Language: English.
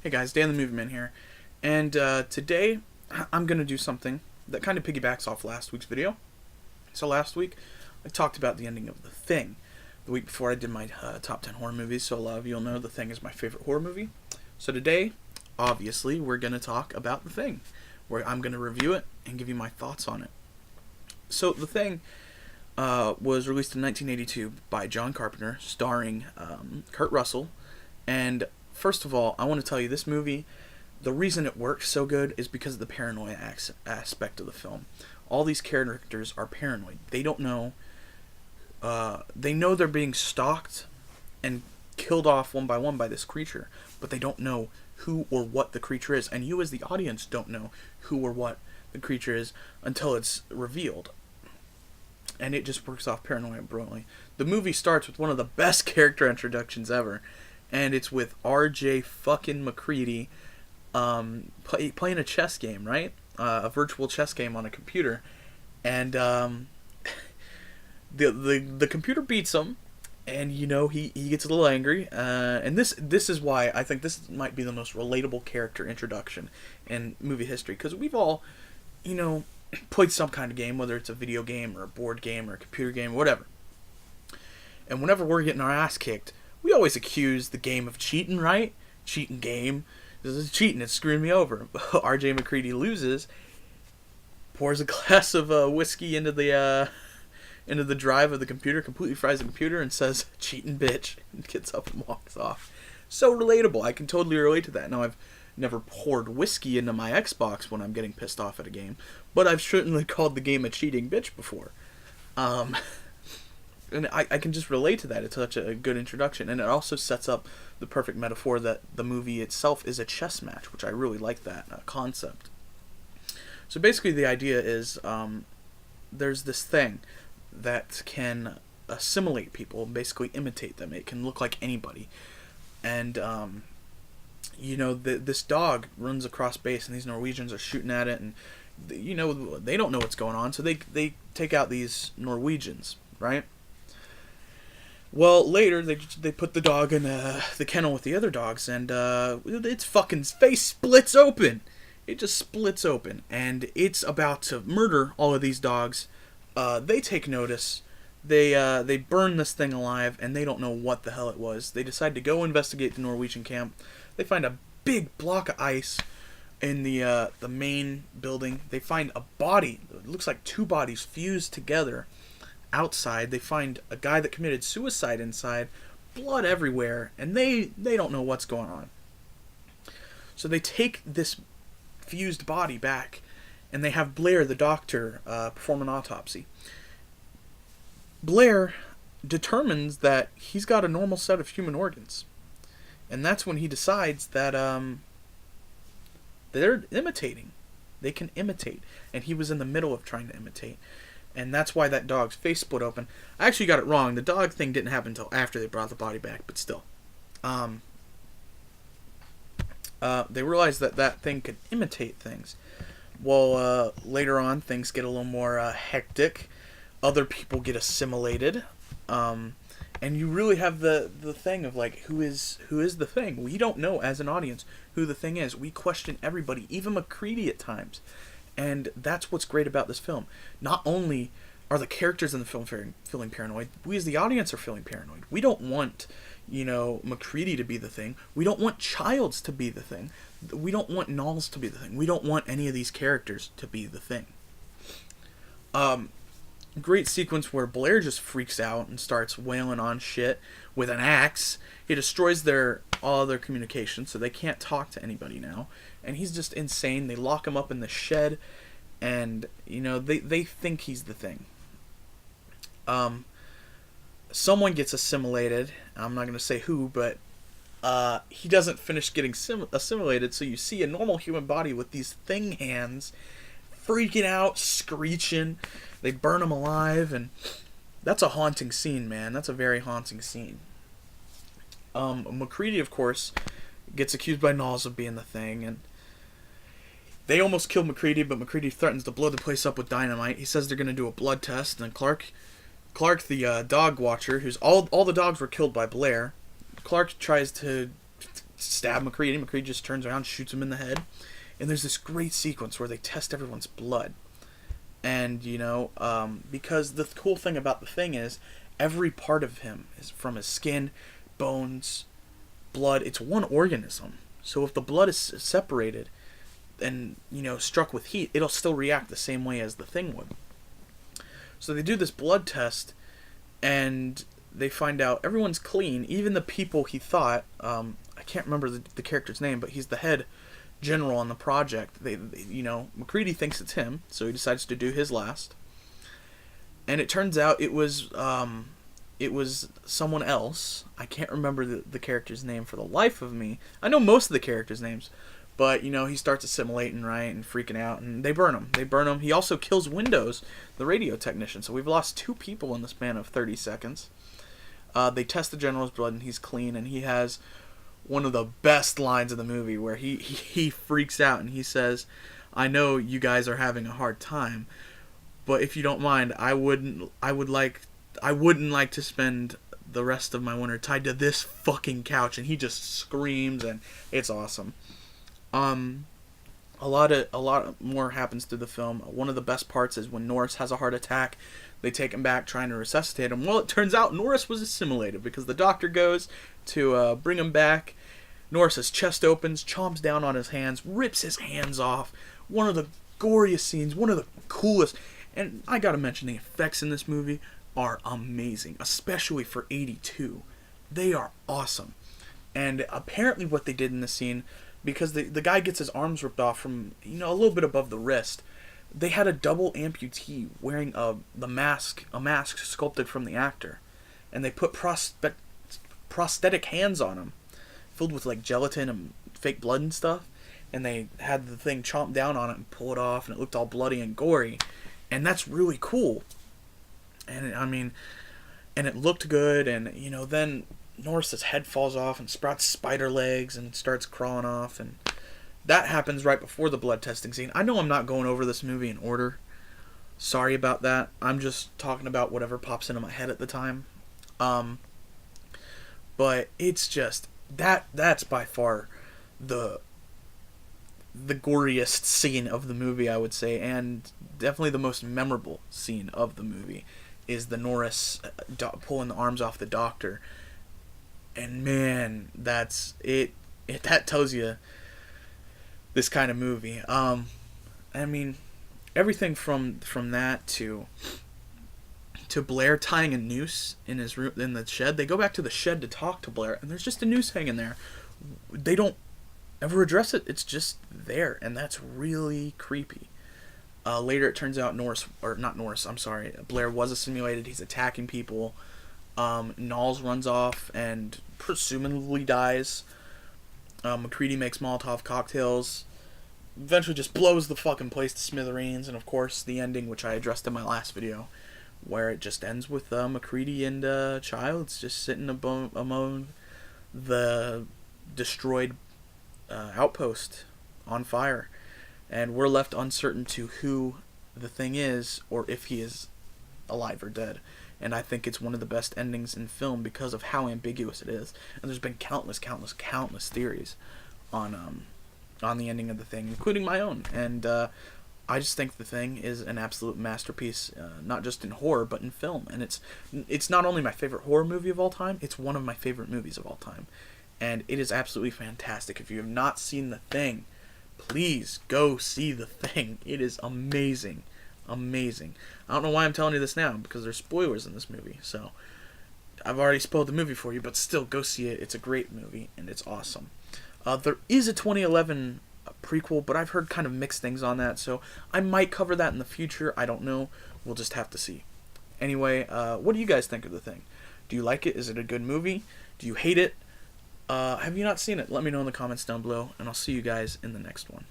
Hey guys, Dan the Movie Man here, and today I'm going to do something that kind of piggybacks off last week's video. So last week I talked about the ending of The Thing. The week before I did my top 10 horror movies, so a lot of you will know The Thing is my favorite horror movie. So today, obviously, we're going to talk about The Thing, where I'm going to review it and give you my thoughts on it. So The Thing was released in 1982 by John Carpenter, starring Kurt Russell, and first of all, I want to tell you this movie, the reason it works so good is because of the paranoia aspect of the film. All these characters are paranoid. They don't know. They know they're being stalked and killed off one by this creature, but they don't know who or what the creature is. And you as the audience don't know who or what the creature is until it's revealed. And it just works off paranoia brilliantly. The movie starts with one of the best character introductions ever. And it's with R.J. fucking MacReady playing a chess game, right? A virtual chess game on a computer. And the computer beats him. And, you know, he gets a little angry. And this is why I think this might be the most relatable character introduction in movie history. Because we've all, you know, played some kind of game, whether it's a video game or a board game or a computer game or whatever. And whenever we're getting our ass kicked, we always accuse the game of cheating, right? Cheating game. This is cheating. It's screwing me over. R.J. MacReady loses, pours a glass of whiskey into the drive of the computer, completely fries the computer, and says, "Cheating bitch," and gets up and walks off. So relatable. I can totally relate to that. Now, I've never poured whiskey into my Xbox when I'm getting pissed off at a game, but I've certainly called the game a cheating bitch before. And I can just relate to that. It's such a good introduction. And it also sets up the perfect metaphor that the movie itself is a chess match, which I really like that concept. So basically the idea is there's this thing that can assimilate people, basically imitate them. It can look like anybody. And, you know, this dog runs across base and these Norwegians are shooting at it. And, you know, they don't know what's going on. So they take out these Norwegians, right? Well, later, they put the dog in the kennel with the other dogs, and its fucking face splits open. It just splits open, and it's about to murder all of these dogs. They take notice. They burn this thing alive, and they don't know what the hell it was. They decide to go investigate the Norwegian camp. They find a big block of ice in the main building. They find a body. It looks like two bodies fused together. Outside, they find a guy that committed suicide inside, blood everywhere, and they don't know what's going on. So they take this fused body back, and they have Blair, the doctor, perform an autopsy. Blair determines that he's got a normal set of human organs, and that's when he decides that they're imitating. They can imitate, and he was in the middle of trying to imitate. And that's why that dog's face split open. I actually got it wrong. The dog thing didn't happen until after they brought the body back, but still. They realized that thing could imitate things. Well, later on, things get a little more hectic. Other people get assimilated. And you really have the thing of, like, who is the thing? We don't know, as an audience, who the thing is. We question everybody, even MacReady at times. And that's what's great about this film. Not only are the characters in the film feeling paranoid, we as the audience are feeling paranoid. We don't want, you know, MacReady to be the thing. We don't want Childs to be the thing. We don't want Knowles to be the thing. We don't want any of these characters to be the thing. Great sequence where Blair just freaks out and starts wailing on shit with an axe. He destroys all their communication, so they can't talk to anybody now. And he's just insane. They lock him up in the shed, and, you know, they think he's the thing. Someone gets assimilated. I'm not going to say who, but he doesn't finish getting assimilated, so you see a normal human body with these thing hands freaking out, screeching. They burn him alive, and that's a haunting scene, man. That's a very haunting scene. MacReady, of course, gets accused by Knowles of being the thing, and they almost kill MacReady, but MacReady threatens to blow the place up with dynamite. He says they're going to do a blood test, and Clark, the dog watcher, who's all the dogs were killed by Blair. Clark tries to stab MacReady. MacReady just turns around, shoots him in the head. And there's this great sequence where they test everyone's blood. And, because the cool thing about the Thing is every part of him is from his skin, bones, blood. It's one organism. So if the blood is separated and, struck with heat, it'll still react the same way as the Thing would. So they do this blood test, and they find out everyone's clean. Even the people he thought, I can't remember the character's name, but he's the head general on the project. MacReady thinks it's him, so he decides to do his last. And it turns out it was someone else. I can't remember the character's name for the life of me. I know most of the characters' names, but he starts assimilating, right, and freaking out, and they burn him. He also kills Windows, the radio technician. So we've lost 2 people in the span of 30 seconds. They test the general's blood, and he's clean, and he has one of the best lines of the movie where he freaks out and he says, "I know you guys are having a hard time, but if you don't mind, I wouldn't like to spend the rest of my winter tied to this fucking couch." And he just screams, and it's awesome. A lot more happens through the film. One of the best parts is when Norris has a heart attack. They take him back, trying to resuscitate him. Well, it turns out Norris was assimilated because the doctor goes to bring him back. Norris's chest opens, chomps down on his hands, rips his hands off. One of the goriest scenes, one of the coolest. And I gotta mention, the effects in this movie are amazing, especially for '82. They are awesome. And apparently what they did in this scene, because the guy gets his arms ripped off from, a little bit above the wrist, they had a double amputee wearing a mask sculpted from the actor. And they put prosthetic hands on him, filled with like gelatin and fake blood and stuff. And they had the Thing chomp down on it and pull it off, and it looked all bloody and gory. And that's really cool. And and it looked good. And, then Norris's head falls off and sprouts spider legs and starts crawling off. And that happens right before the blood testing scene. I know I'm not going over this movie in order. Sorry about that. I'm just talking about whatever pops into my head at the time. But it's just, that's by far the goriest scene of the movie, I would say, and definitely the most memorable scene of the movie is the Norris pulling the arms off the doctor. And man, that's it. That tells you this kind of movie. Everything from that to Blair tying a noose in his room in the shed. They go back to the shed to talk to Blair, and there's just a noose hanging there. They don't ever address it. It's just there, and that's really creepy. Later, it turns out Blair was assimilated. He's attacking people. Knowles runs off and presumably dies. MacReady makes Molotov cocktails. Eventually just blows the fucking place to smithereens. And of course, the ending, which I addressed in my last video, where it just ends with MacReady and Childs just sitting among the destroyed outpost on fire. And we're left uncertain to who the Thing is, or if he is alive or dead. And I think it's one of the best endings in film because of how ambiguous it is. And there's been countless theories on the ending of the Thing, including my own. And I just think the Thing is an absolute masterpiece, not just in horror but in film. And it's not only my favorite horror movie of all time, it's one of my favorite movies of all time. And it is absolutely fantastic. If you have not seen The Thing, please go see The Thing. It is amazing. Amazing. I don't know why I'm telling you this now, because there's spoilers in this movie. So I've already spoiled the movie for you, but still, go see it. It's a great movie, and it's awesome. There is a 2011 prequel, but I've heard kind of mixed things on that, so I might cover that in the future. I don't know. We'll just have to see. Anyway, what do you guys think of The Thing? Do you like it? Is it a good movie? Do you hate it? Have you not seen it? Let me know in the comments down below, and I'll see you guys in the next one.